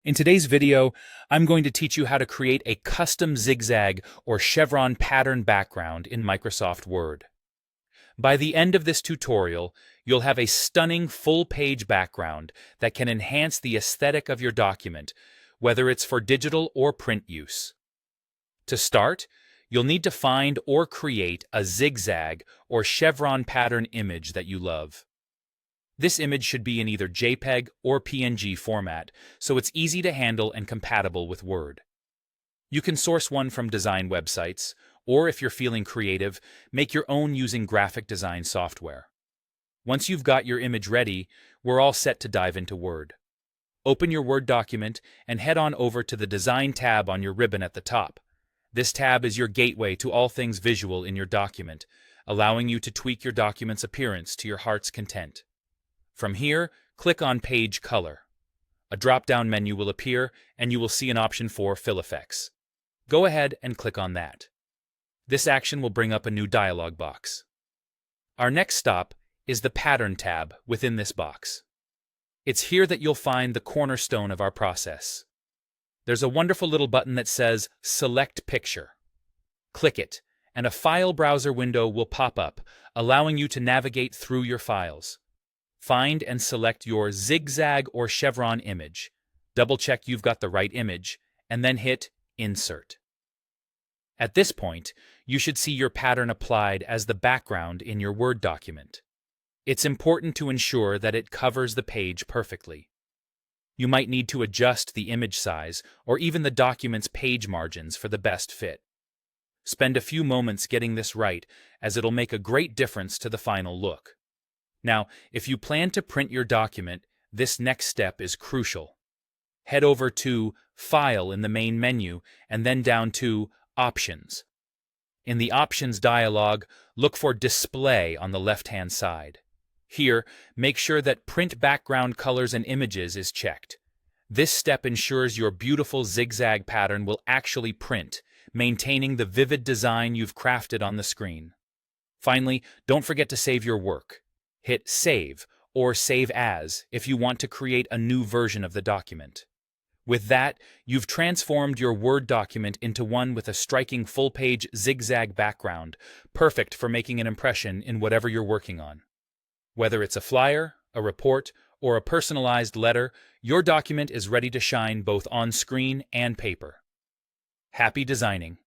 In today's video, I'm going to teach you how to create a custom zigzag or chevron pattern background in Microsoft Word. By the end of this tutorial, you'll have a stunning full-page background that can enhance the aesthetic of your document, whether it's for digital or print use. To start, you'll need to find or create a zigzag or chevron pattern image that you love. This image should be in either JPEG or PNG format, so it's easy to handle and compatible with Word. You can source one from design websites, or if you're feeling creative, make your own using graphic design software. Once you've got your image ready, we're all set to dive into Word. Open your Word document and head on over to the Design tab on your ribbon at the top. This tab is your gateway to all things visual in your document, allowing you to tweak your document's appearance to your heart's content. From here, click on Page Color. A drop-down menu will appear, and you will see an option for Fill Effects. Go ahead and click on that. This action will bring up a new dialog box. Our next stop is the Pattern tab within this box. It's here that you'll find the cornerstone of our process. There's a wonderful little button that says Select Picture. Click it, and a file browser window will pop up, allowing you to navigate through your files. Find and select your zigzag or chevron image. Double-check you've got the right image, and then hit Insert. At this point, you should see your pattern applied as the background in your Word document. It's important to ensure that it covers the page perfectly. You might need to adjust the image size or even the document's page margins for the best fit. Spend a few moments getting this right, as it'll make a great difference to the final look. Now, if you plan to print your document, this next step is crucial. Head over to File in the main menu and then down to Options. In the Options dialog, look for Display on the left-hand side. Here, make sure that Print Background Colors and Images is checked. This step ensures your beautiful zigzag pattern will actually print, maintaining the vivid design you've crafted on the screen. Finally, don't forget to save your work. Hit Save or Save As if you want to create a new version of the document. With that, you've transformed your Word document into one with a striking full-page zigzag background, perfect for making an impression in whatever you're working on. Whether it's a flyer, a report, or a personalized letter, your document is ready to shine both on screen and paper. Happy designing!